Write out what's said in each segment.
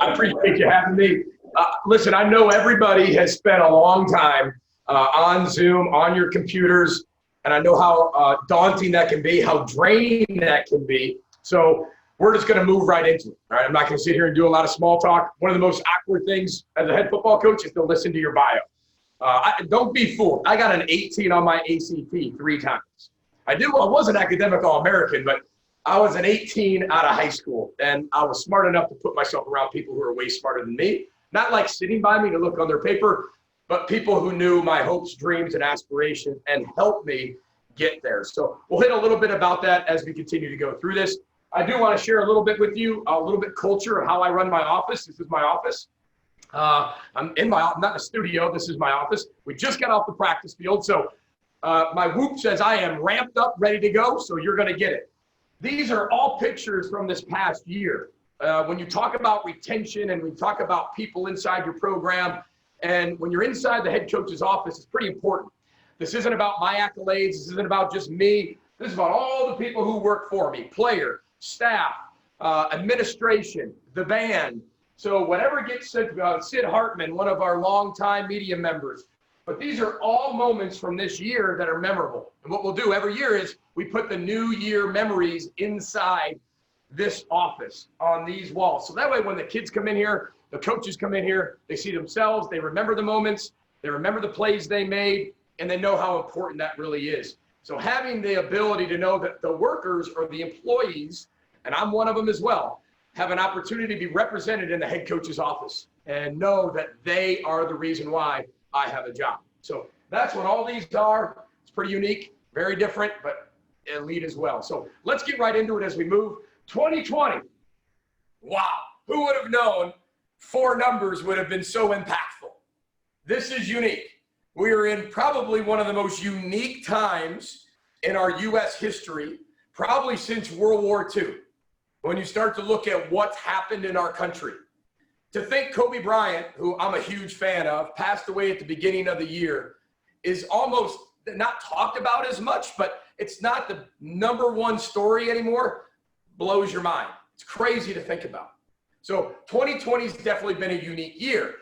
I appreciate you having me. Listen, I know everybody has spent a long time on Zoom, on your computers, and I know how daunting that can be, how draining that can be. So we're just going to move right into it. All right, I'm not going to sit here and do a lot of small talk. One of the most awkward things as a head football coach is to listen to your bio. Don't be fooled. I got an 18 on my ACT 3 times. I was an academic All-American, but I was an 18 out of high school, and I was smart enough to put myself around people who are way smarter than me. Not like sitting by me to look on their paper, but people who knew my hopes, dreams, and aspirations and helped me get there. So we'll hit a little bit about that as we continue to go through this. I do want to share a little bit with you, a little bit culture of how I run my office. This is my office. I'm not in a studio. This is my office. We just got off the practice field. So my whoop says I am ramped up, ready to go. So you're going to get it. These are all pictures from this past year. When you talk about retention and we talk about people inside your program, and when you're inside the head coach's office, it's pretty important. This isn't about my accolades. This isn't about just me. This is about all the people who work for me, player, staff, administration, the band. So whatever gets said, Sid Hartman, one of our longtime media members. But these are all moments from this year that are memorable. And what we'll do every year is we put the new year memories inside this office on these walls. So that way when the kids come in here, the coaches come in here, they see themselves, they remember the moments, they remember the plays they made, and they know how important that really is. So having the ability to know that the workers or the employees, and I'm one of them as well, have an opportunity to be represented in the head coach's office and know that they are the reason why I have a job. So that's what all these are. It's pretty unique, very different, but elite as well. So let's get right into it as we move. 2020. Wow. Who would have known 4 numbers would have been so impactful? This is unique. We are in probably one of the most unique times in our U.S. history, probably since World War II, when you start to look at what's happened in our country. To think Kobe Bryant, who I'm a huge fan of, passed away at the beginning of the year is almost not talked about as much, but it's not the #1 story anymore. Blows your mind. It's crazy to think about. So 2020 has definitely been a unique year.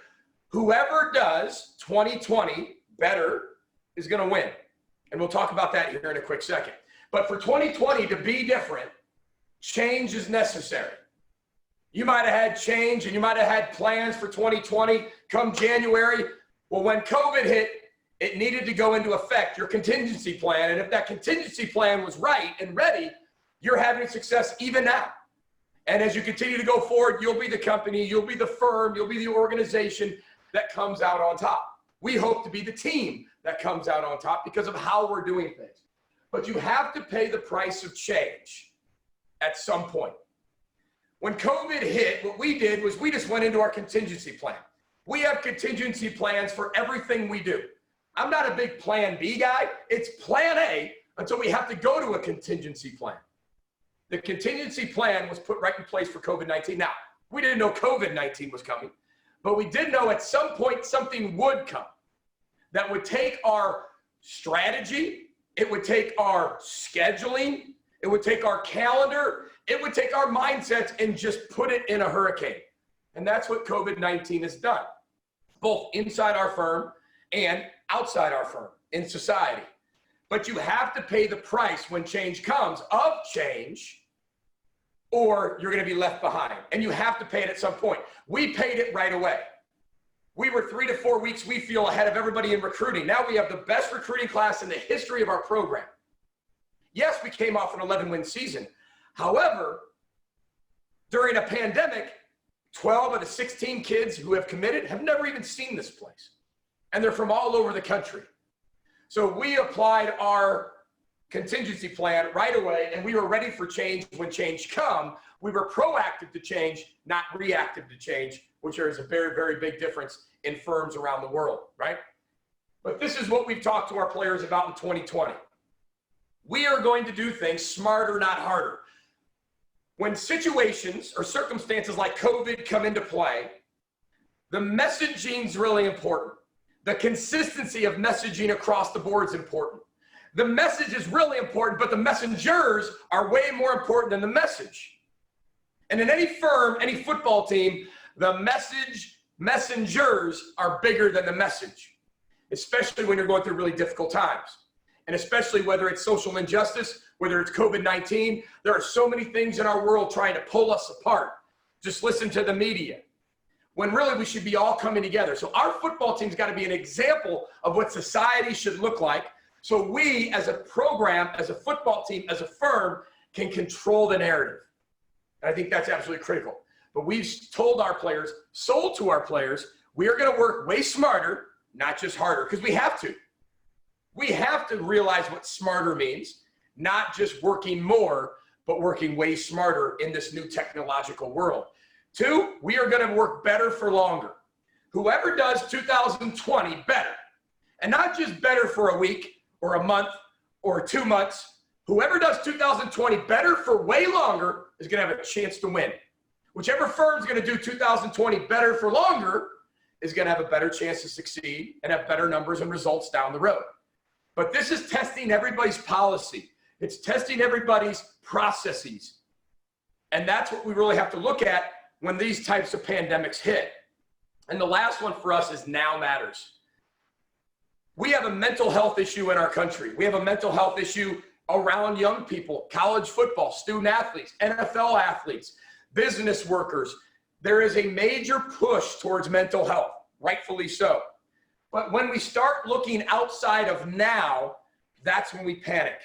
Whoever does 2020 better is going to win. And we'll talk about that here in a quick second. But for 2020 to be different, change is necessary. You might have had change and you might have had plans for 2020 come January. Well, when COVID hit, it needed to go into effect, your contingency plan. And if that contingency plan was right and ready, you're having success even now. And as you continue to go forward, you'll be the company, you'll be the firm, you'll be the organization that comes out on top. We hope to be the team that comes out on top because of how we're doing things. But you have to pay the price of change at some point. When COVID hit, what we did was we just went into our contingency plan. We have contingency plans for everything we do. I'm not a big plan B guy. It's plan A until we have to go to a contingency plan. The contingency plan was put right in place for COVID-19. Now, we didn't know COVID-19 was coming, but we did know at some point something would come that would take our strategy, it would take our scheduling, it would take our calendar, it would take our mindsets and just put it in a hurricane. And that's what COVID-19 has done, both inside our firm and outside our firm, in society. But you have to pay the price when change comes of change, or you're going to be left behind. And you have to pay it at some point. We paid it right away. We were 3 to 4 weeks, we feel, ahead of everybody in recruiting. Now we have the best recruiting class in the history of our program. Yes, we came off an 11-win season. However, during a pandemic, 12 of the 16 kids who have committed have never even seen this place. And they're from all over the country. So we applied our contingency plan right away, and we were ready for change when change come. We were proactive to change, not reactive to change, which is a very, very big difference in firms around the world, right? But this is what we've talked to our players about in 2020. We are going to do things smarter, not harder. When situations or circumstances like COVID come into play, the messaging is really important. The consistency of messaging across the board is important. The message is really important, but the messengers are way more important than the message. And in any firm, any football team, The messengers are bigger than the message, especially when you're going through really difficult times. And especially whether it's social injustice, whether it's COVID-19, there are so many things in our world trying to pull us apart. Just listen to the media. When really we should be all coming together. So our football team's got to be an example of what society should look like. So we as a program, as a football team, as a firm, can control the narrative. And I think that's absolutely critical. But we've told our players, sold to our players, we are going to work way smarter, not just harder, because we have to. We have to realize what smarter means, not just working more, but working way smarter in this new technological world. 2, we are going to work better for longer. Whoever does 2020 better, and not just better for a week or a month or 2 months, whoever does 2020 better for way longer is going to have a chance to win. Whichever firm's going to do 2020 better for longer is going to have a better chance to succeed and have better numbers and results down the road. But this is testing everybody's policy. It's testing everybody's processes. And that's what we really have to look at when these types of pandemics hit. And the last one for us is now matters. We have a mental health issue in our country. We have a mental health issue around young people, college football, student athletes, NFL athletes, business workers. There is a major push towards mental health, rightfully so. But when we start looking outside of now, that's when we panic.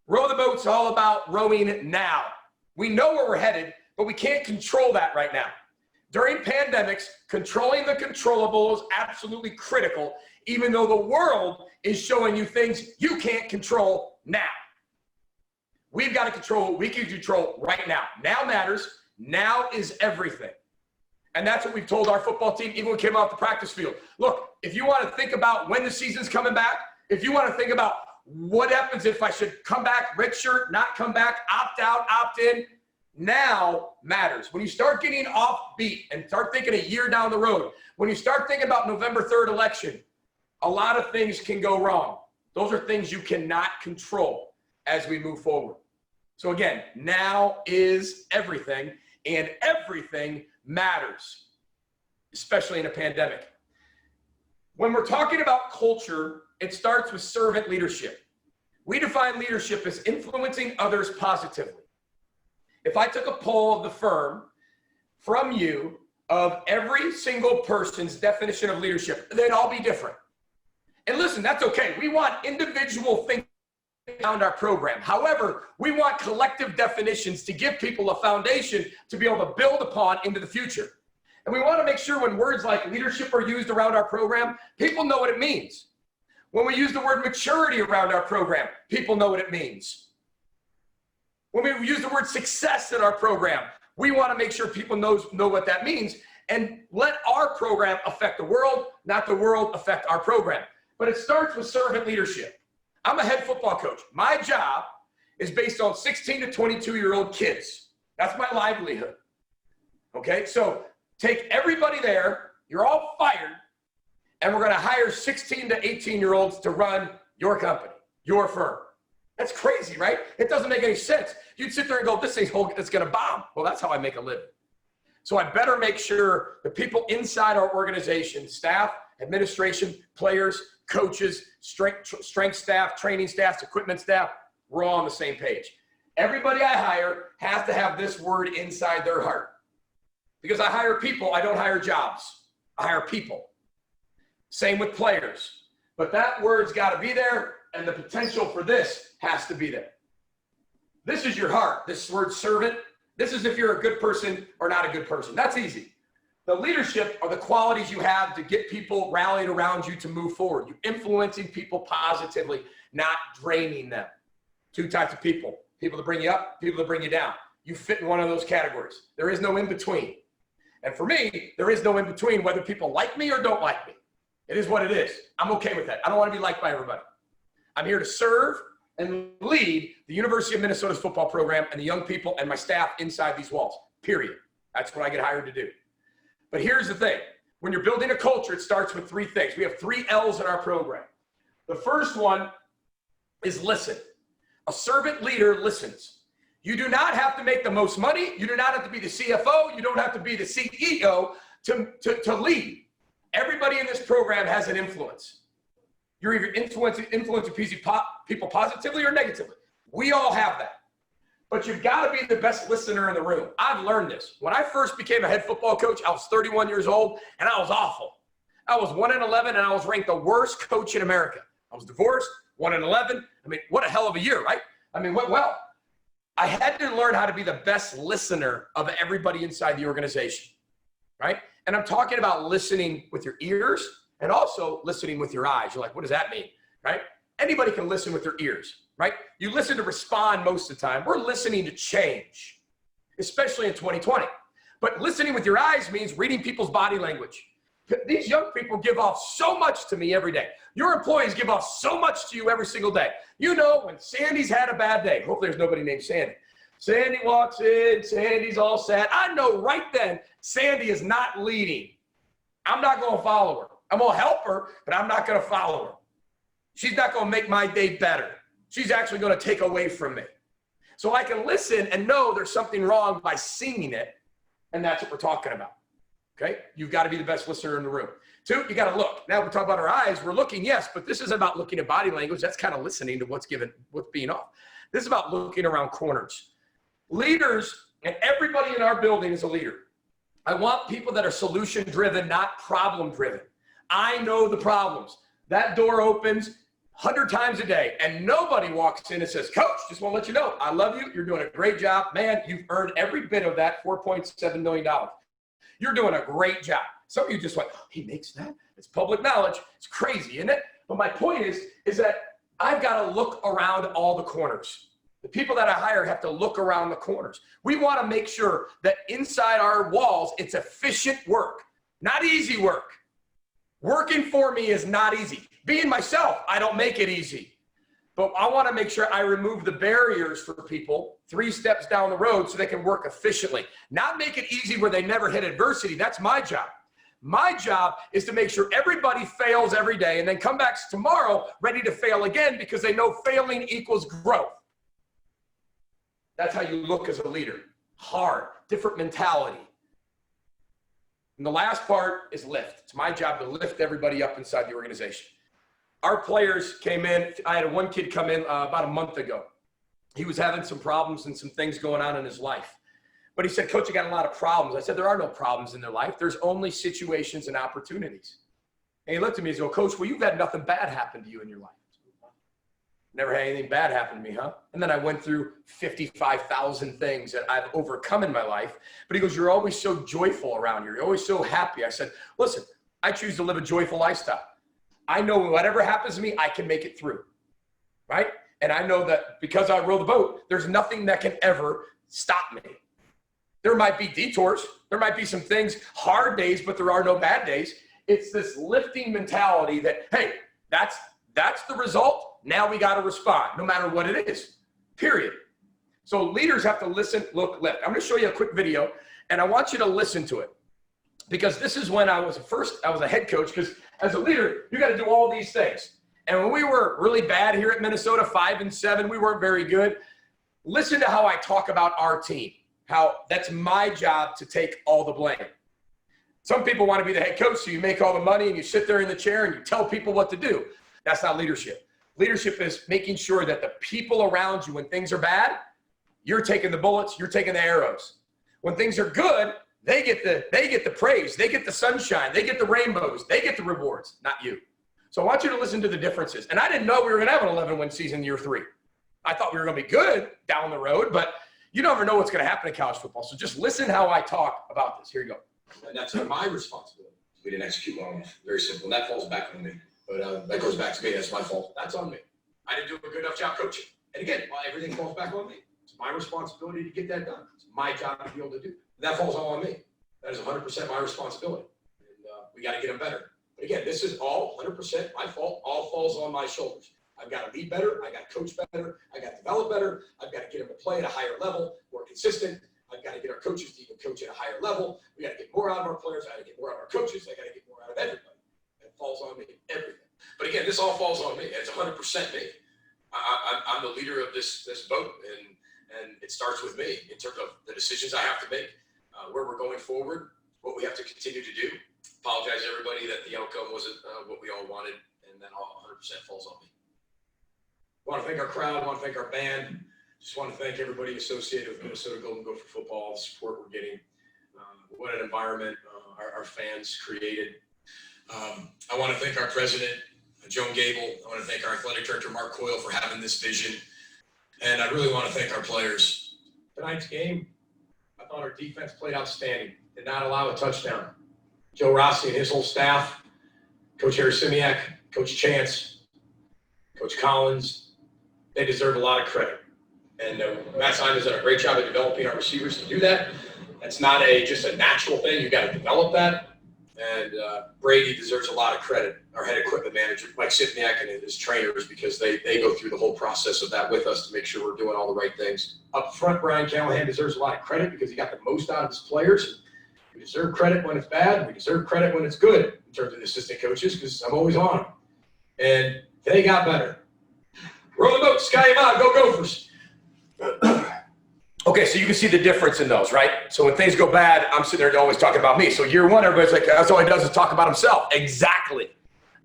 Row the boat's all about rowing now. We know where we're headed, but we can't control that right now. During pandemics, controlling the controllable is absolutely critical, even though the world is showing you things you can't control now. We've got to control what we can control right now. Now matters. Now is everything. And that's what we've told our football team, even when we came off the practice field. Look, if you want to think about when the season's coming back, if you want to think about what happens if I should come back, redshirt, not come back, opt out, opt in, now matters. When you start getting off beat and start thinking a year down the road, when you start thinking about November 3rd election, a lot of things can go wrong. Those are things you cannot control as we move forward. So again, now is everything, and everything matters, especially in a pandemic. When we're talking about culture, it starts with servant leadership. We define leadership as influencing others positively. If I took a poll of the firm from you of every single person's definition of leadership, they'd all be different. And listen, that's okay. We want individual thinking around our program. However, we want collective definitions to give people a foundation to be able to build upon into the future. And we want to make sure when words like leadership are used around our program, people know what it means. When we use the word maturity around our program, people know what it means. When we use the word success in our program, we want to make sure people know what that means and let our program affect the world, not the world affect our program. But it starts with servant leadership. I'm a head football coach. My job is based on 16 to 22-year-old kids. That's my livelihood. Okay, so take everybody there, you're all fired, and we're going to hire 16 to 18-year-olds to run your company, your firm. That's crazy, right? It doesn't make any sense. You'd sit there and go, this thing's going to bomb. Well, that's how I make a living. So I better make sure the people inside our organization, staff, administration, players, coaches, strength staff, training staff, equipment staff, we're all on the same page. Everybody I hire has to have this word inside their heart. Because I hire people, I don't hire jobs. I hire people. Same with players. But that word's got to be there, and the potential for this has to be there. This is your heart. This word servant, this is if you're a good person or not a good person. That's easy. The leadership are the qualities you have to get people rallied around you to move forward. You're influencing people positively, not draining them. 2 types of people. People that bring you up, people that bring you down. You fit in one of those categories. There is no in between. And for me, there is no in between whether people like me or don't like me. It is what it is. I'm okay with that. I don't want to be liked by everybody. I'm here to serve and lead the University of Minnesota's football program and the young people and my staff inside these walls, period. That's what I get hired to do. But here's the thing. When you're building a culture, it starts with 3 things. We have 3 L's in our program. The first one is listen. A servant leader listens. You do not have to make the most money. You do not have to be the CFO. You don't have to be the CEO to lead. Everybody in this program has an influence. You're either influencing people positively or negatively. We all have that. But you've got to be the best listener in the room. I've learned this. When I first became a head football coach, I was 31 years old, and I was awful. I was 1-11, and I was ranked the worst coach in America. I was divorced, 1-11. I mean, what a hell of a year, right? I mean, went well. I had to learn how to be the best listener of everybody inside the organization, right? And I'm talking about listening with your ears and also listening with your eyes. You're like, what does that mean, right? Anybody can listen with their ears, right? You listen to respond most of the time. We're listening to change, especially in 2020. But listening with your eyes means reading people's body language. These young people give off so much to me every day. Your employees give off so much to you every single day. You know when Sandy's had a bad day. Hopefully there's nobody named Sandy. Sandy walks in, Sandy's all sad. I know right then Sandy is not leading. I'm not going to follow her. I'm going to help her, but I'm not going to follow her. She's not going to make my day better. She's actually going to take away from me. So I can listen and know there's something wrong by seeing it, and that's what we're talking about. Okay? You've got to be the best listener in the room. 2, you got to look. Now we talk about our eyes. We're looking, yes, but this is about looking at body language. That's kind of listening to what's being off. This is about looking around corners. Leaders, and everybody in our building is a leader. I want people that are solution-driven, not problem-driven. I know the problems. That door opens 100 times a day, and nobody walks in and says, Coach, just want to let you know, I love you. You're doing a great job. Man, you've earned every bit of that $4.7 million. You're doing a great job. Some of you just went, oh, he makes that? It's public knowledge. It's crazy, isn't it? But my point is that I've got to look around all the corners. The people that I hire have to look around the corners. We want to make sure that inside our walls, it's efficient work, not easy work. Working for me is not easy. Being myself, I don't make it easy. But I want to make sure I remove the barriers for people 3 steps down the road so they can work efficiently. Not make it easy where they never hit adversity. That's my job. My job is to make sure everybody fails every day and then come back tomorrow ready to fail again because they know failing equals growth. That's how you look as a leader. Hard, different mentality. And the last part is lift. It's my job to lift everybody up inside the organization. Our players came in. I had one kid come in about a month ago. He was having some problems and some things going on in his life. But he said, Coach, I got a lot of problems. I said, there are no problems in their life. There's only situations and opportunities. And he looked at me and said, Coach, well, you've had nothing bad happen to you in your life. Never had anything bad happen to me, huh? And then I went through 55,000 things that I've overcome in my life. But he goes, you're always so joyful around here. You're always so happy. I said, listen, I choose to live a joyful lifestyle. I know whatever happens to me, I can make it through, right? And I know that because I row the boat, there's nothing that can ever stop me. There might be detours. There might be some things, hard days, but there are no bad days. It's this lifting mentality that, hey, that's the result. Now we got to respond, no matter what it is, period. So leaders have to listen, look, lift. I'm going to show you a quick video, and I want you to listen to it. Because this is when I was a head coach, because as a leader, you got to do all these things. And when we were really bad here at Minnesota, 5-7, we weren't very good. Listen to how I talk about our team, how that's my job to take all the blame. Some people want to be the head coach, so you make all the money and you sit there in the chair and you tell people what to do. That's not leadership. Leadership is making sure that the people around you, when things are bad, you're taking the bullets, you're taking the arrows. When things are good, they get the praise, they get the sunshine, they get the rainbows, they get the rewards, not you. So I want you to listen to the differences. And I didn't know we were going to have an 11-win season year 3. I thought we were going to be good down the road, but you never know what's going to happen in college football. So just listen how I talk about this. Here you go. And that's my responsibility. We didn't execute well enough. Very simple. And that falls back on me. But that goes back to me. That's my fault. That's on me. I didn't do a good enough job coaching. And again, everything falls back on me. It's my responsibility to get that done. It's my job to be able to do. That falls all on me. That is 100% my responsibility. And we got to get them better. But again, this is all 100% my fault. All falls on my shoulders. I've got to lead better. I got to coach better. I got to develop better. I've got to get them to play at a higher level, more consistent. I've got to get our coaches to even coach at a higher level. We got to get more out of our players. I got to get more out of our coaches. I got to get more out of everybody. It falls on me, everything. But again, this all falls on me. It's 100% me. I'm the leader of this boat, And it starts with me in terms of the decisions I have to make, where we're going forward, what we have to continue to do. Apologize to everybody that the outcome wasn't what we all wanted, and that all 100% falls on me. I want to thank our crowd. I want to thank our band. Just want to thank everybody associated with Minnesota Golden Gopher football, the support we're getting. What an environment our fans created. I want to thank our president, Joan Gable. I want to thank our athletic director, Mark Coyle, for having this vision. And I really want to thank our players. Tonight's game, I thought our defense played outstanding. Did not allow a touchdown. Joe Rossi and his whole staff, Coach Harry Simiak, Coach Chance, Coach Collins, they deserve a lot of credit. And Matt Simon's done a great job of developing our receivers to do that. That's not just a natural thing. You've got to develop that. And Brady deserves a lot of credit, our head equipment manager, Mike Sipniak, and his trainers, because they go through the whole process of that with us to make sure we're doing all the right things. Up front, Brian Callahan deserves a lot of credit because he got the most out of his players. We deserve credit when it's bad. We deserve credit when it's good in terms of the assistant coaches, because I'm always on them. And they got better. Roll the boat, Sky out, go Gophers. Okay, so you can see the difference in those, right? So when things go bad, I'm sitting there always talking about me. So year one, everybody's like, that's all he does is talk about himself. Exactly.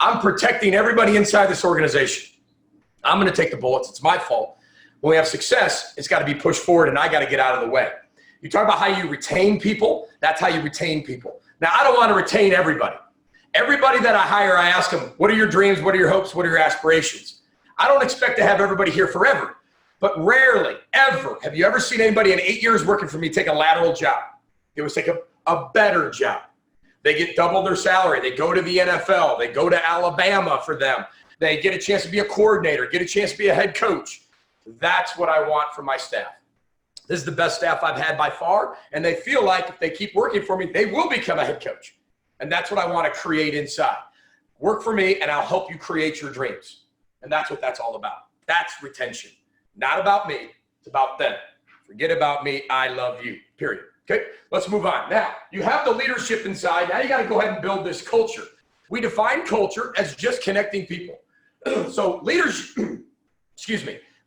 I'm protecting everybody inside this organization. I'm going to take the bullets. It's my fault. When we have success, it's got to be pushed forward, and I got to get out of the way. You talk about how you retain people. That's how you retain people. Now, I don't want to retain everybody. Everybody that I hire, I ask them, what are your dreams? What are your hopes? What are your aspirations? I don't expect to have everybody here forever. But rarely, ever, have you ever seen anybody in 8 years working for me take a lateral job? They would take a better job. They get double their salary. They go to the NFL. They go to Alabama for them. They get a chance to be a coordinator, get a chance to be a head coach. That's what I want from my staff. This is the best staff I've had by far, and they feel like if they keep working for me, they will become a head coach. And that's what I want to create inside. Work for me, and I'll help you create your dreams. And that's what that's all about. That's retention. Not about me, it's about them. Forget about me, I love you, period. Okay, let's move on. Now, you have the leadership inside. Now you got to go ahead and build this culture. We define culture as just connecting people. So leadership,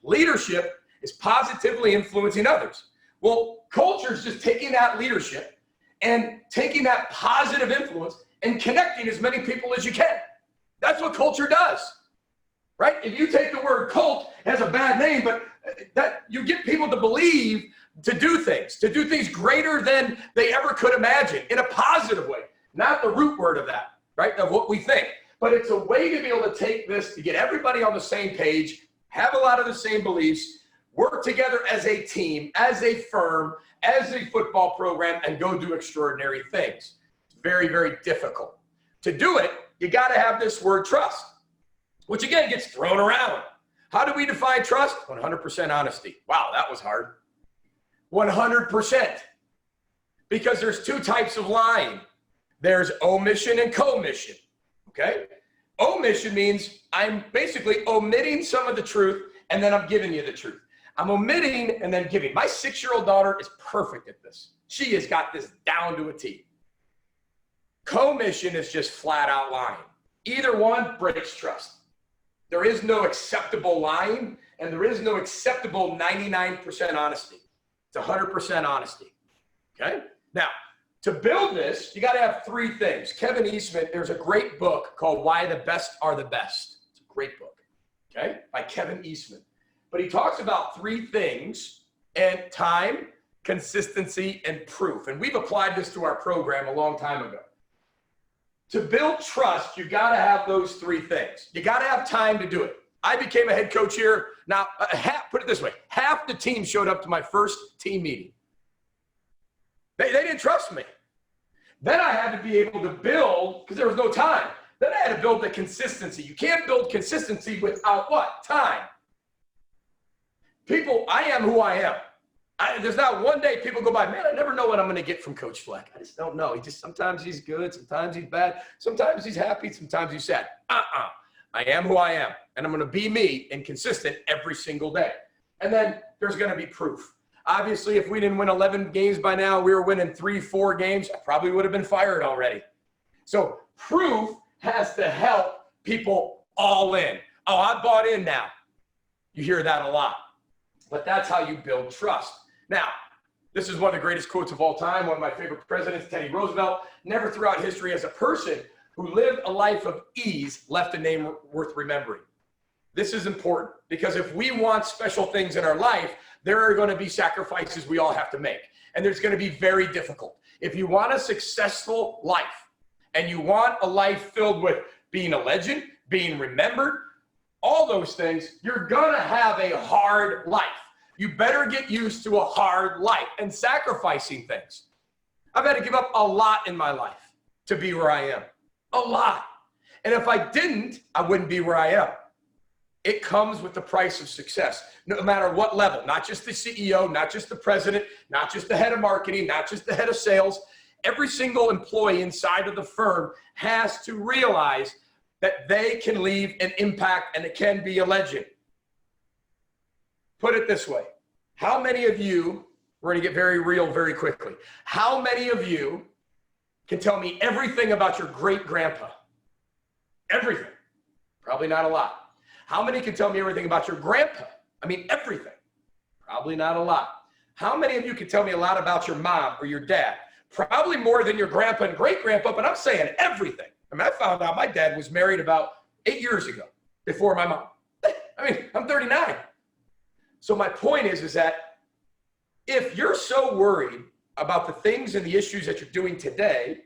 leadership is positively influencing others. Well, culture is just taking that leadership and taking that positive influence and connecting as many people as you can. That's what culture does. Right? If you take the word cult, it has a bad name, but that you get people to believe to do things greater than they ever could imagine in a positive way, not the root word of that, right? Of what we think. But it's a way to be able to take this, to get everybody on the same page, have a lot of the same beliefs, work together as a team, as a firm, as a football program, and go do extraordinary things. It's very, very difficult. To do it, you got to have this word trust, which again gets thrown around. How do we define trust? 100% honesty. Wow, that was hard. 100%. Because there's two types of lying. There's omission and commission, okay? Omission means I'm basically omitting some of the truth, and then I'm giving you the truth. I'm omitting and then giving. My 6-year-old daughter is perfect at this. She has got this down to a T. Commission is just flat out lying. Either one breaks trust. There is no acceptable lying, and there is no acceptable 99% honesty. It's 100% honesty, okay? Now, to build this, you got to have three things. Kevin Eastman, there's a great book called Why the Best Are the Best. It's a great book, okay, by Kevin Eastman. But he talks about three things: and time, consistency, and proof. And we've applied this to our program a long time ago. To build trust, you got to have those three things. You got to have time to do it. I became a head coach here. Now, put it this way, half the team showed up to my first team meeting. They didn't trust me. Then I had to be able to build, because there was no time. Then I had to build the consistency. You can't build consistency without what? Time. People, I am who I am. There's not one day people go by, man, I never know what I'm going to get from Coach Fleck. I just don't know. Sometimes he's good, sometimes he's bad, sometimes he's happy, sometimes he's sad. I am who I am, and I'm going to be me and consistent every single day. And then there's going to be proof. Obviously, if we didn't win 11 games by now, we were winning 3-4 games, I probably would have been fired already. So proof has to help people all in. Oh, I bought in now. You hear that a lot. But that's how you build trust. Now, this is one of the greatest quotes of all time. One of my favorite presidents, Teddy Roosevelt, never throughout history as a person who lived a life of ease left a name worth remembering. This is important because if we want special things in our life, there are going to be sacrifices we all have to make. And there's going to be very difficult. If you want a successful life and you want a life filled with being a legend, being remembered, all those things, you're going to have a hard life. You better get used to a hard life and sacrificing things. I've had to give up a lot in my life to be where I am. A lot. And if I didn't, I wouldn't be where I am. It comes with the price of success, no matter what level, not just the CEO, not just the president, not just the head of marketing, not just the head of sales. Every single employee inside of the firm has to realize that they can leave an impact and it can be a legend. Put it this way. How many of you, we're going to get very real very quickly. How many of you can tell me everything about your great-grandpa? Everything. Probably not a lot. How many can tell me everything about your grandpa? I mean, everything. Probably not a lot. How many of you can tell me a lot about your mom or your dad? Probably more than your grandpa and great-grandpa, but I'm saying everything. I mean, I found out my dad was married about 8 years ago before my mom. I mean, I'm 39. So my point is that if you're so worried about the things and the issues that you're doing today,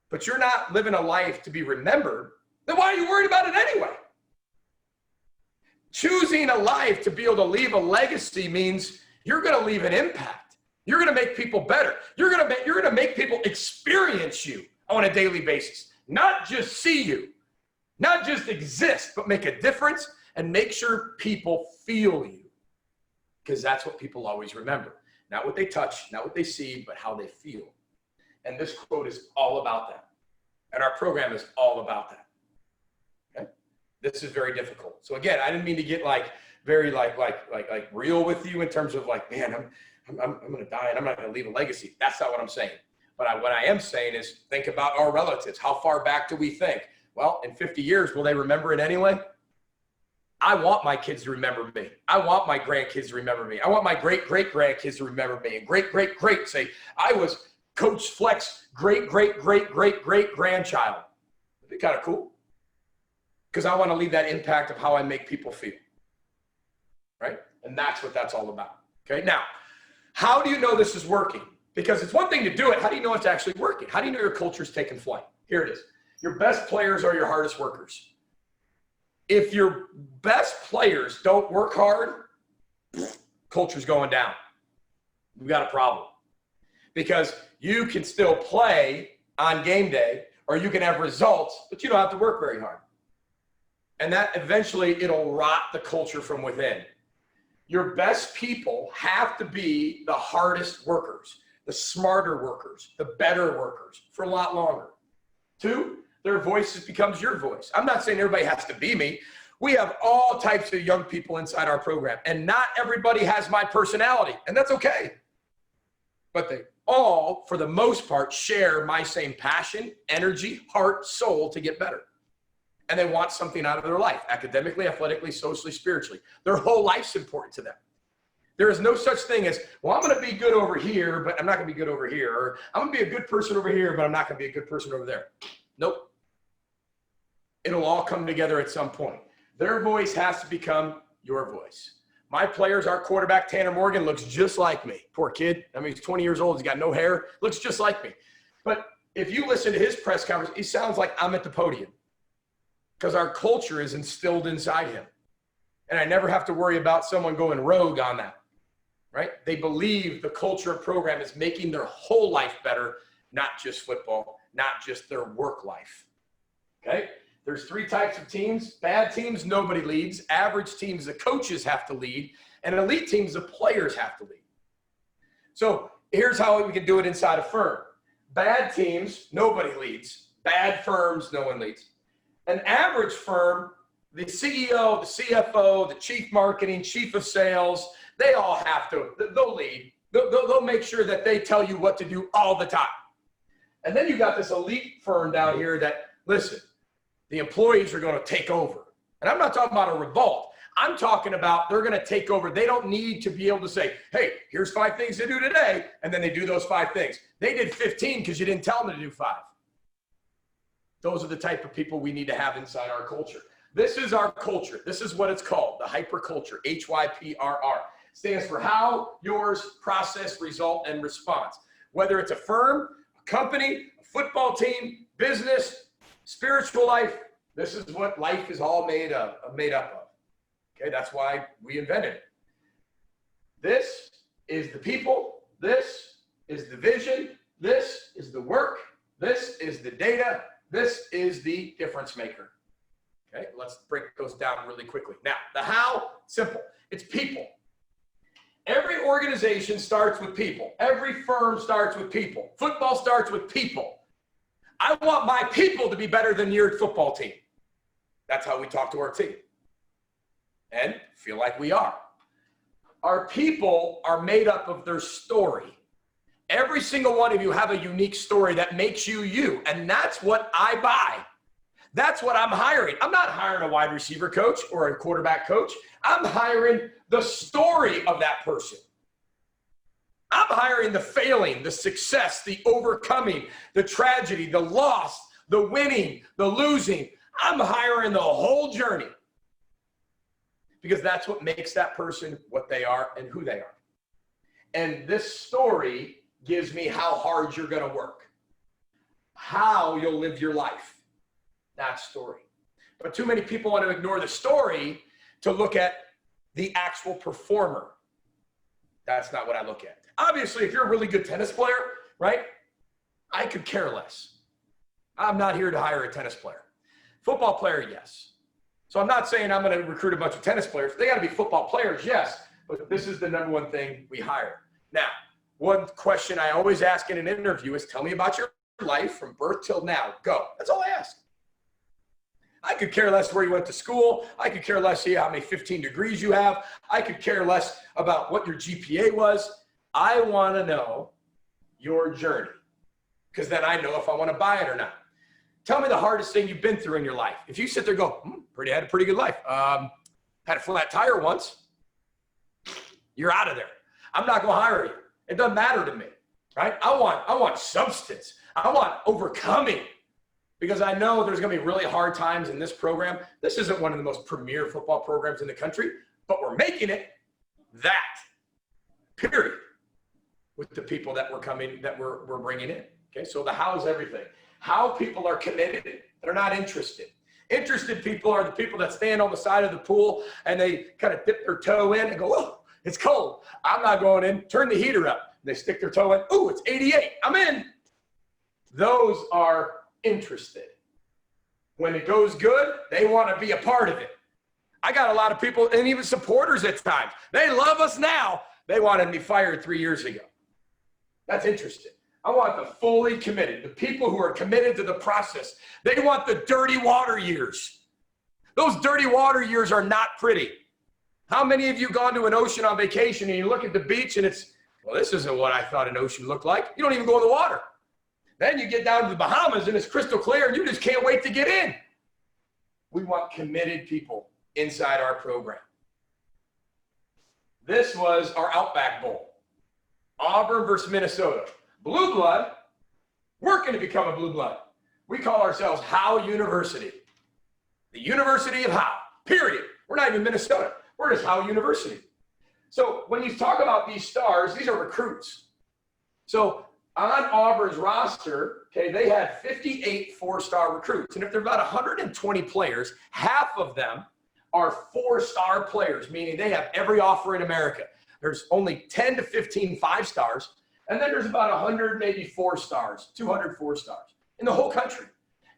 but you're not living a life to be remembered, then why are you worried about it anyway? Choosing a life to be able to leave a legacy means you're going to leave an impact. You're going to make people better. You're going to make people experience you on a daily basis, not just see you, not just exist, but make a difference and make sure people feel you, because that's what people always remember. Not what they touch, not what they see, but how they feel. And this quote is all about that. And our program is all about that. Okay? This is very difficult. So again, I didn't mean to get very real with you in terms of man, I'm going to die and I'm not going to leave a legacy. That's not what I'm saying. But what I am saying is think about our relatives. How far back do we think? Well, in 50 years, will they remember it anyway? I want my kids to remember me. I want my grandkids to remember me. I want my great-great-grandkids to remember me. And great-great-great say, I was Coach Fleck's great-great-great-great-great-grandchild. That'd be kind of cool. Because I want to leave that impact of how I make people feel. Right? And that's what that's all about. Okay? Now, how do you know this is working? Because it's one thing to do it. How do you know it's actually working? How do you know your culture's taking flight? Here it is. Your best players are your hardest workers. If your best players don't work hard, culture's going down. We've got a problem. Because you can still play on game day, or you can have results, but you don't have to work very hard. And that eventually it'll rot the culture from within. Your best people have to be the hardest workers, the smarter workers, the better workers for a lot longer. 2, their voice becomes your voice. I'm not saying everybody has to be me. We have all types of young people inside our program, and not everybody has my personality, and that's okay. But they all, for the most part, share my same passion, energy, heart, soul to get better. And they want something out of their life, academically, athletically, socially, spiritually. Their whole life's important to them. There is no such thing as, well, I'm going to be good over here, but I'm not going to be good over here. Or I'm going to be a good person over here, but I'm not going to be a good person over there. Nope. It'll all come together at some point. Their voice has to become your voice. My players, our quarterback, Tanner Morgan, looks just like me. Poor kid. I mean, he's 20 years old. He's got no hair. Looks just like me. But if you listen to his press conference, he sounds like I'm at the podium because our culture is instilled inside him. And I never have to worry about someone going rogue on that, right? They believe the culture and program is making their whole life better, not just football, not just their work life, okay? There's 3 types of teams. Bad teams, nobody leads. Average teams, the coaches have to lead. And elite teams, the players have to lead. So here's how we can do it inside a firm. Bad teams, nobody leads. Bad firms, no one leads. An average firm, the CEO, the CFO, the chief marketing, chief of sales, they all have to, they'll lead. They'll make sure that they tell you what to do all the time. And then you got this elite firm down here that, listen, the employees are going to take over. And I'm not talking about a revolt. I'm talking about they're going to take over. They don't need to be able to say, hey, here's 5 things to do today. And then they do those 5 things. They did 15 because you didn't tell them to do 5. Those are the type of people we need to have inside our culture. This is our culture. This is what it's called, the hyperculture, HYPRR. Stands for how, yours, process, result, and response. Whether it's a firm, a company, a football team, business, spiritual life, this is what life is all made up of. Okay, that's why we invented it. This is the people. This is the vision. This is the work. This is the data. This is the difference maker. Okay, let's break those down really quickly. Now, the how, simple. It's people. Every organization starts with people. Every firm starts with people. Football starts with people. I want my people to be better than your football team. That's how we talk to our team. And feel like we are. Our people are made up of their story. Every single one of you have a unique story that makes you you. And that's what I buy. That's what I'm hiring. I'm not hiring a wide receiver coach or a quarterback coach. I'm hiring the story of that person. I'm hiring the failing, the success, the overcoming, the tragedy, the loss, the winning, the losing. I'm hiring the whole journey because that's what makes that person what they are and who they are. And this story gives me how hard you're going to work, how you'll live your life. That story. But too many people want to ignore the story to look at the actual performer. That's not what I look at. Obviously, if you're a really good tennis player, right, I could care less. I'm not here to hire a tennis player. Football player, yes. So I'm not saying I'm going to recruit a bunch of tennis players. They got to be football players, yes. But this is the number one thing we hire. Now, one question I always ask in an interview is, tell me about your life from birth till now. Go. That's all I ask. I could care less where you went to school. I could care less how many 15 degrees you have. I could care less about what your GPA was. I want to know your journey because then I know if I want to buy it or not. Tell me the hardest thing you've been through in your life. If you sit there and go, had a pretty good life. Had a flat tire once. You're out of there. I'm not going to hire you. It doesn't matter to me, right? I want substance. I want overcoming. Because I know there's going to be really hard times in this program. This isn't one of the most premier football programs in the country, but we're making it that, period, with the people that we're bringing in. Okay, so the how is everything. How people are committed. They're not interested. Interested people are the people that stand on the side of the pool and they kind of dip their toe in and go, oh, it's cold. I'm not going in. Turn the heater up. They stick their toe in. Oh, it's 88. I'm in. Those are interested. When it goes good, they want to be a part of it. I got a lot of people and even supporters at times. They love us now. They wanted me fired 3 years ago. That's interesting. I want the fully committed, the people who are committed to the process. They want the dirty water years. Those dirty water years are not pretty. How many of you gone to an ocean on vacation and you look at the beach and it's, well, this isn't what I thought an ocean looked like. You don't even go in the water. Then you get down to the Bahamas and it's crystal clear and you just can't wait to get in. We want committed people inside our program. This was our Outback Bowl. Auburn versus Minnesota. Blue blood, working to become a blue blood. We call ourselves Howe University. The University of Howe, period. We're not even Minnesota. We're just Howe University. So when you talk about these stars, these are recruits. So on Auburn's roster, okay, they had 58 four-star recruits. And if there are about 120 players, half of them are four-star players, meaning they have every offer in America. There's only 10 to 15 five-stars. And then there's about 100, maybe 4 stars, 200 4-stars in the whole country,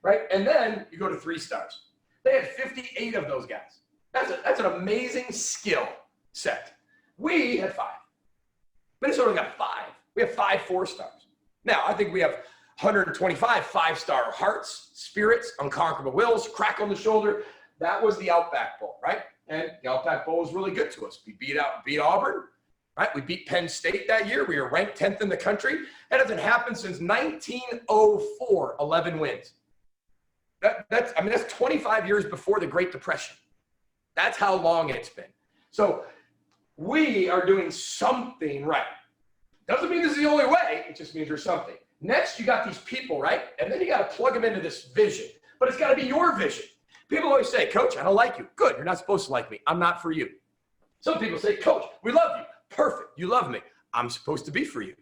right? And then you go to 3 stars. They had 58 of those guys. That's an amazing skill set. We had 5. Minnesota got 5. We have 5 4-stars. Now, I think we have 125 5-star hearts, spirits, unconquerable wills, crack on the shoulder. That was the Outback Bowl, right? And the Outback Bowl was really good to us. We beat Auburn. Right? We beat Penn State that year. We were ranked 10th in the country. That hasn't happened since 1904, 11 wins. That's 25 years before the Great Depression. That's how long it's been. So we are doing something right. Doesn't mean this is the only way. It just means there's something. Next, you got these people, right? And then you got to plug them into this vision. But it's got to be your vision. People always say, Coach, I don't like you. Good. You're not supposed to like me. I'm not for you. Some people say, Coach, we love you. Perfect. You love me. I'm supposed to be for you.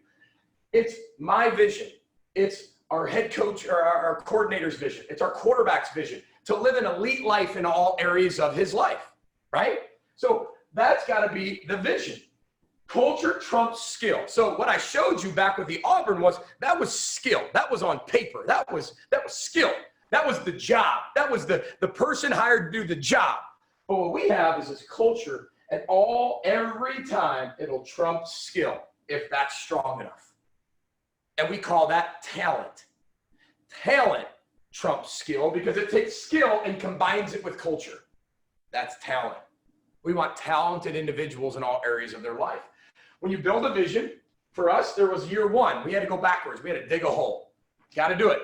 It's my vision. It's our head coach or our coordinator's vision. It's our quarterback's vision to live an elite life in all areas of his life, right? So that's got to be the vision. Culture trumps skill. So what I showed you back with the Auburn that was skill. That was on paper. That was skill. That was the job. That was the person hired to do the job. But what we have is this culture, and every time it'll trump skill if that's strong enough. And we call that talent. Talent trumps skill because it takes skill and combines it with culture. That's talent. We want talented individuals in all areas of their life. When you build a vision, for us, there was year one. We had to go backwards. We had to dig a hole. Got to do it.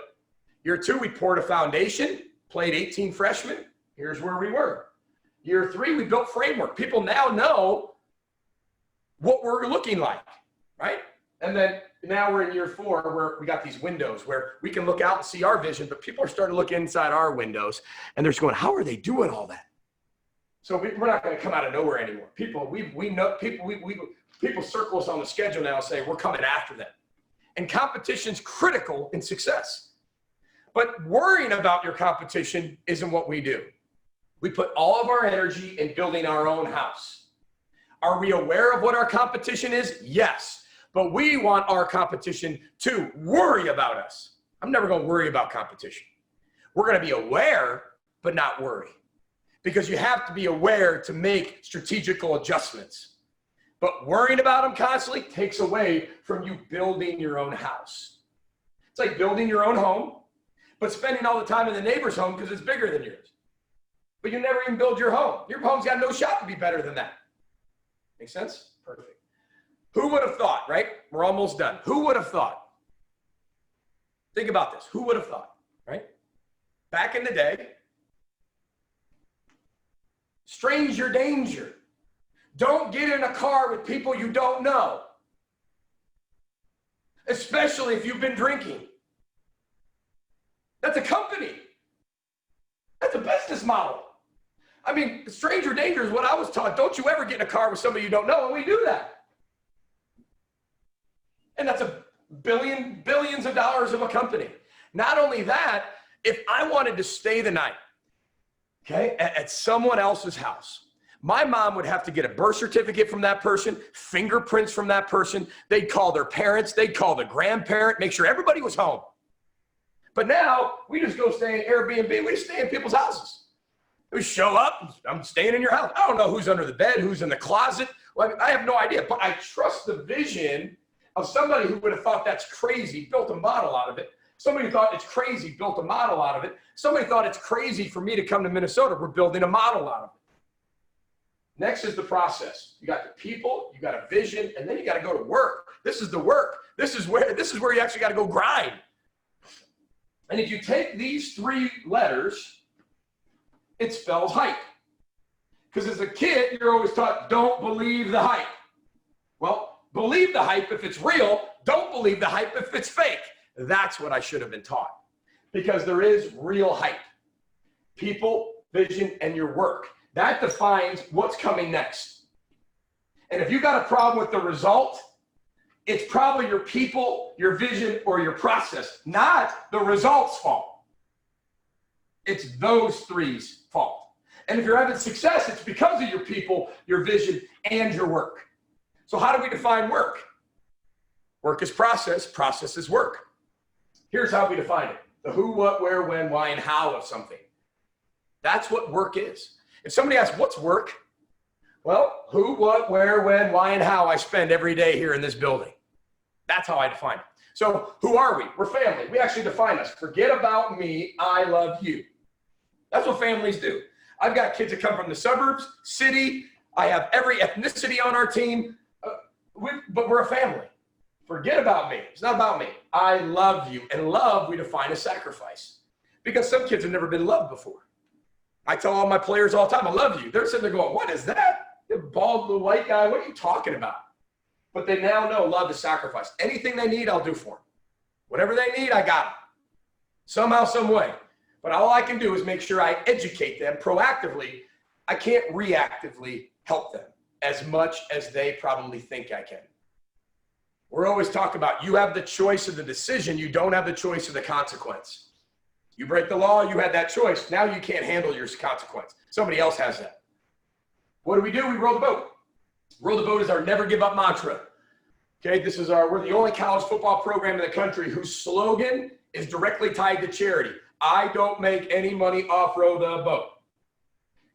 Year two, we poured a foundation, played 18 freshmen. Here's where we were. Year three, we built framework. People now know what we're looking like, right? And then now we're in year four where we got these windows where we can look out and see our vision, but people are starting to look inside our windows and they're just going, how are they doing all that? So we're not going to come out of nowhere anymore. People circle us on the schedule now and say, we're coming after them. And competition's critical in success. But worrying about your competition isn't what we do. We put all of our energy in building our own house. Are we aware of what our competition is? Yes. But we want our competition to worry about us. I'm never going to worry about competition. We're going to be aware, but not worry. Because you have to be aware to make strategical adjustments. But worrying about them constantly takes away from you building your own house. It's like building your own home, but spending all the time in the neighbor's home because it's bigger than yours. But you never even build your home. Your home's got no shot to be better than that. Make sense? Perfect. Who would have thought, right? We're almost done. Who would have thought? Think about this. Who would have thought, right? Back in the day, stranger danger. Don't get in a car with people you don't know, especially if you've been drinking. That's a company. That's a business model. I mean, stranger danger is what I was taught. Don't you ever get in a car with somebody you don't know, and we do that. And that's billions of dollars of a company. Not only that, if I wanted to stay the night, okay, at someone else's house, my mom would have to get a birth certificate from that person, fingerprints from that person. They'd call their parents. They'd call the grandparent, make sure everybody was home. But now we just go stay in Airbnb. We just stay in people's houses. We show up. I'm staying in your house. I don't know who's under the bed, who's in the closet. Well, I have no idea, but I trust the vision of somebody who would have thought that's crazy, built a model out of it. Somebody thought it's crazy, built a model out of it. Somebody thought it's crazy for me to come to Minnesota. We're building a model out of it. Next is the process. You got the people, you got a vision, and then you got to go to work. This is the work. This is where you actually got to go grind. And if you take these three letters, it spells hype. Because as a kid, you're always taught, don't believe the hype. Well, believe the hype if it's real. Don't believe the hype if it's fake. That's what I should have been taught. Because there is real hype. People, vision, and your work. That defines what's coming next. And if you got a problem with the result, it's probably your people, your vision, or your process, not the results fault. It's those three's fault. And if you're having success, it's because of your people, your vision, and your work. So how do we define work? Work is process, process is work. Here's how we define it. The who, what, where, when, why, and how of something. That's what work is. If somebody asks, what's work? Well, who, what, where, when, why, and how I spend every day here in this building. That's how I define it. So who are we? We're family. We actually define us. Forget about me. I love you. That's what families do. I've got kids that come from the suburbs, city. I have every ethnicity on our team, but we're a family. Forget about me. It's not about me. I love you. And love we define as sacrifice. Because some kids have never been loved before. I tell all my players all the time, I love you. They're sitting there going, what is that? The bald little white guy, what are you talking about? But they now know love is sacrifice. Anything they need, I'll do for them. Whatever they need, I got them. Somehow, some way. But all I can do is make sure I educate them proactively. I can't reactively help them as much as they probably think I can. We're always talking about you have the choice of the decision. You don't have the choice of the consequence. You break the law, you had that choice. Now you can't handle your consequence. Somebody else has that. What do? We row the boat. Row the boat is our never give up mantra. Okay, we're the only college football program in the country whose slogan is directly tied to charity. I don't make any money off row the boat.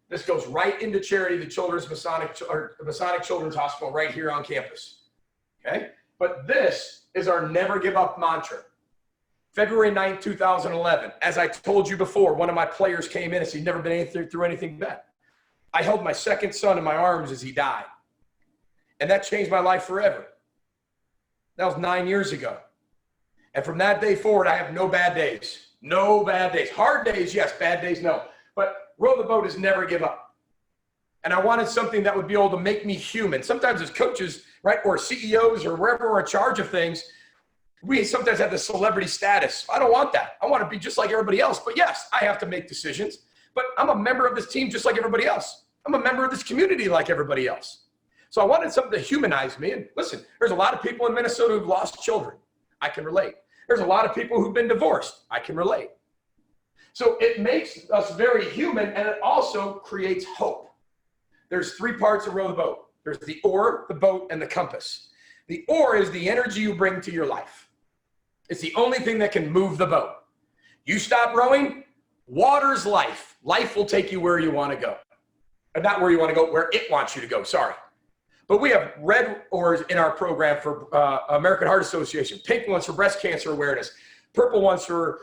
This goes right into charity, the Masonic Children's Hospital right here on campus. Okay, but this is our never give up mantra. February 9th, 2011, as I told you before, one of my players came in and said, he'd never been through anything bad. I held my second son in my arms as he died. And that changed my life forever. That was 9 years ago. And from that day forward, I have no bad days. No bad days. Hard days, yes. Bad days, no. But row the boat is never give up. And I wanted something that would be able to make me human. Sometimes as coaches, right, or CEOs or wherever we're in charge of things, we sometimes have the celebrity status. I don't want that. I want to be just like everybody else. But yes, I have to make decisions. But I'm a member of this team just like everybody else. I'm a member of this community like everybody else. So I wanted something to humanize me. And listen, there's a lot of people in Minnesota who've lost children. I can relate. There's a lot of people who've been divorced. I can relate. So it makes us very human, and it also creates hope. There's three parts of row the boat. There's the oar, the boat, and the compass. The oar is the energy you bring to your life. It's the only thing that can move the boat. You stop rowing, water's life. Life will take you where you want to go. Not where you want to go, where it wants you to go, sorry. But we have red oars in our program for American Heart Association, pink ones for breast cancer awareness, purple ones for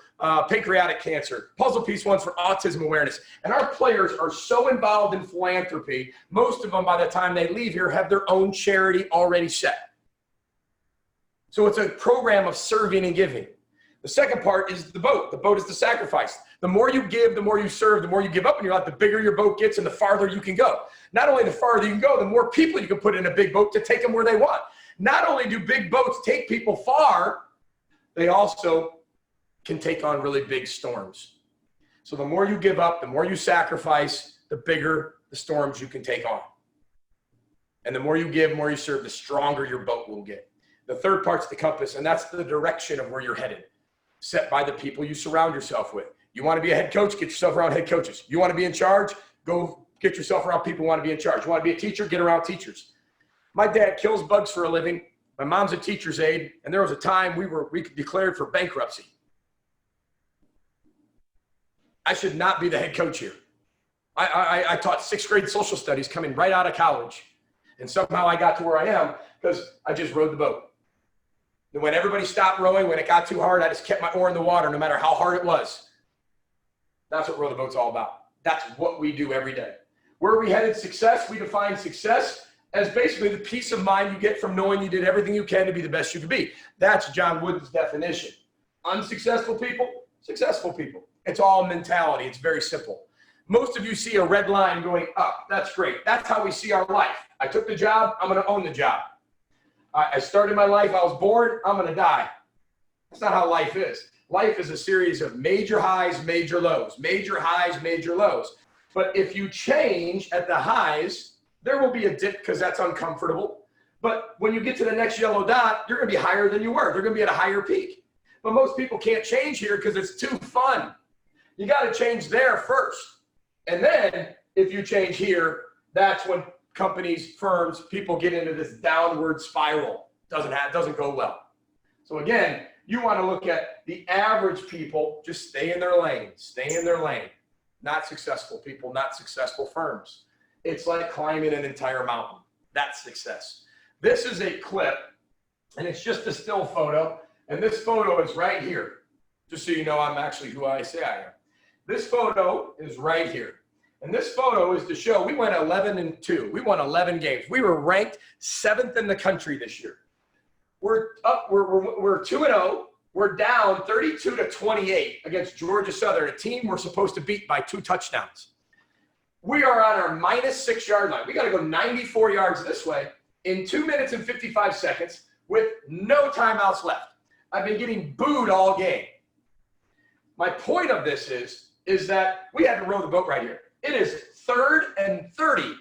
pancreatic cancer, puzzle piece ones for autism awareness. And our players are so involved in philanthropy, most of them by the time they leave here have their own charity already set. So it's a program of serving and giving. The second part is the boat. The boat is the sacrifice. The more you give, the more you serve, the more you give up in your life, the bigger your boat gets and the farther you can go. Not only the farther you can go, the more people you can put in a big boat to take them where they want. Not only do big boats take people far, they also can take on really big storms. So the more you give up, the more you sacrifice, the bigger the storms you can take on. And the more you give, the more you serve, the stronger your boat will get. The third part's the compass, and that's the direction of where you're headed, set by the people you surround yourself with. You want to be a head coach, get yourself around head coaches. You want to be in charge, go get yourself around people who want to be in charge. You want to be a teacher, get around teachers. My dad kills bugs for a living. My mom's a teacher's aide, and there was a time we declared for bankruptcy. I should not be the head coach here. I taught sixth grade social studies coming right out of college, and somehow I got to where I am because I just rowed the boat. And when everybody stopped rowing, when it got too hard, I just kept my oar in the water no matter how hard it was. That's what row the boat's all about. That's what we do every day. Where are we headed? Success. We define success as basically the peace of mind you get from knowing you did everything you can to be the best you could be. That's John Wooden's definition. Unsuccessful people, successful people. It's all mentality. It's very simple. Most of you see a red line going up. That's great. That's how we see our life. I took the job. I'm going to own the job. I started my life. I was born. I'm going to die. That's not how life is. Life is a series of major highs, major lows, major highs, major lows. But if you change at the highs, there will be a dip because that's uncomfortable. But when you get to the next yellow dot, you're going to be higher than you were. They're going to be at a higher peak. But most people can't change here because it's too fun. You got to change there first. And then if you change here, that's when companies, firms, people get into this downward spiral. Doesn't go well. So again, you want to look at the average people, just stay in their lane, stay in their lane. Not successful people, not successful firms. It's like climbing an entire mountain. That's success. This is a clip, and it's just a still photo. And this photo is right here. Just so you know, I'm actually who I say I am. This photo is right here. And this photo is to show we went 11-2. We won 11 games. We were ranked 7th in the country this year. We're up. We're 2-0. We're down 32-28 against Georgia Southern, a team we're supposed to beat by 2 touchdowns. We are on our -6 yard line. We got to go 94 yards this way in 2 minutes and 55 seconds with no timeouts left. I've been getting booed all game. My point of this is that we had to row the boat right here. It is 3rd and 30.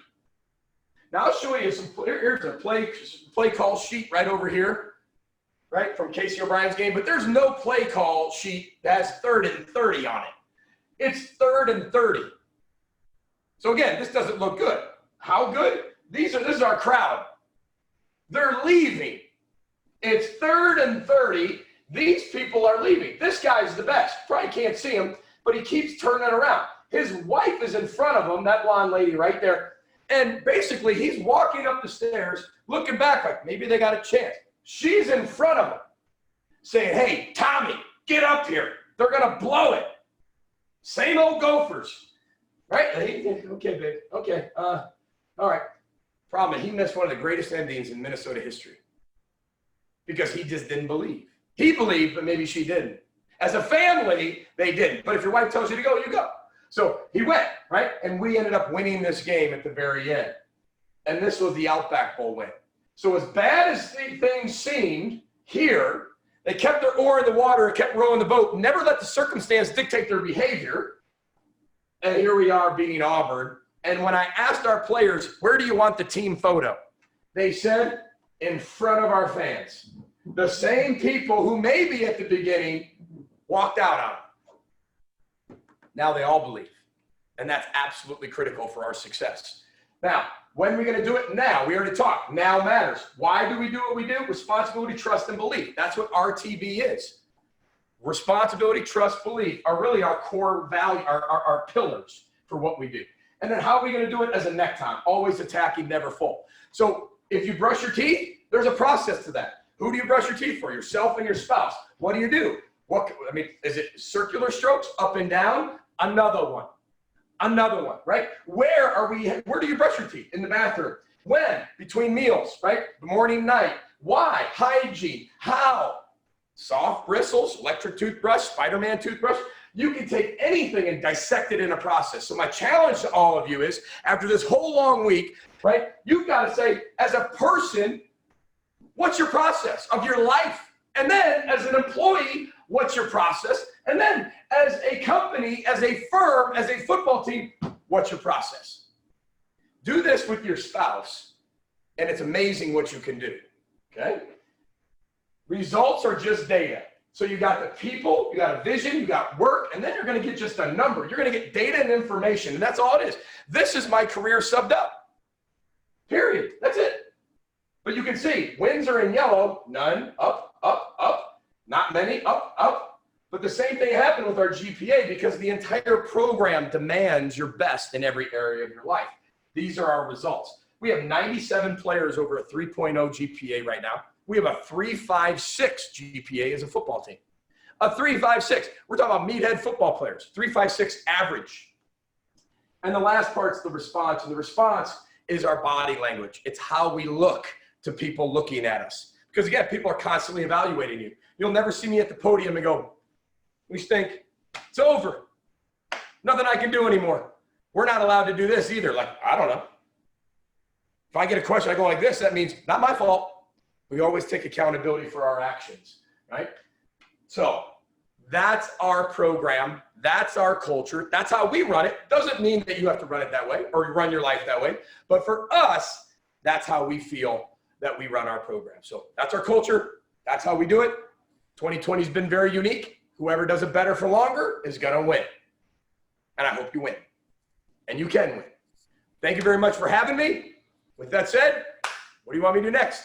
Now I'll show you some. Here's a play call sheet right over here, right, from Casey O'Brien's game. But there's no play call sheet that has 3rd and 30 on it. It's 3rd and 30. So again, this doesn't look good. How good? This is our crowd. They're leaving. It's 3rd and 30. These people are leaving. This guy's the best. Probably can't see him, but he keeps turning around. His wife is in front of him, that blonde lady right there. And basically, he's walking up the stairs, looking back like maybe they got a chance. She's in front of him saying, hey, Tommy, get up here. They're going to blow it. Same old Gophers. Right? Okay, babe. Okay. All right. Problem, he missed one of the greatest endings in Minnesota history because he just didn't believe. He believed, but maybe she didn't. As a family, they didn't. But if your wife tells you to go, you go. So he went, right? And we ended up winning this game at the very end. And this was the Outback Bowl win. So as bad as things seemed here, they kept their oar in the water, kept rowing the boat, never let the circumstance dictate their behavior. And here we are beating Auburn. And when I asked our players, where do you want the team photo? They said, in front of our fans. The same people who maybe at the beginning walked out on it. Now they all believe. And that's absolutely critical for our success. Now, when are we going to do it? Now. We already talked. Now matters. Why do we do what we do? Responsibility, trust, and belief. That's what RTB is. Responsibility, trust, belief are really our core value, our pillars for what we do. And then how are we going to do it as a necktie? Always attacking, never full. So if you brush your teeth, there's a process to that. Who do you brush your teeth for? Yourself and your spouse. What do you do? Is it circular strokes, up and down? Another one, right? Where do you brush your teeth? In the bathroom. When? Between meals, right? Morning, night. Why? Hygiene. How? Soft bristles, electric toothbrush, Spider-Man toothbrush. You can take anything and dissect it in a process. So my challenge to all of you is, after this whole long week, right, you've got to say, as a person, what's your process of your life? And then as an employee, what's your process? And then as a company, as a firm, as a football team, what's your process? Do this with your spouse, and it's amazing what you can do, okay? Results are just data. So you got the people, you got a vision, you got work, and then you're going to get just a number. You're going to get data and information, and that's all it is. This is my career subbed up. Period. That's it. But you can see wins are in yellow, none, up, up, up, not many, up, up. But the same thing happened with our GPA because the entire program demands your best in every area of your life. These are our results. We have 97 players over a 3.0 GPA right now. We have a 3.56 GPA as a football team. A 3.56. We're talking about meathead football players. 3.56 average. And the last part's the response. And the response is our body language. It's how we look to people looking at us. Because again, people are constantly evaluating you. You'll never see me at the podium and go, we stink. It's over. Nothing I can do anymore. We're not allowed to do this either. Like, I don't know. If I get a question, I go like this, that means not my fault. We always take accountability for our actions, right? So that's our program. That's our culture. That's how we run it. Doesn't mean that you have to run it that way or run your life that way. But for us, that's how we feel that we run our program. So that's our culture. That's how we do it. 2020 has been very unique. Whoever does it better for longer is going to win. And I hope you win. And you can win. Thank you very much for having me. With that said, what do you want me to do next?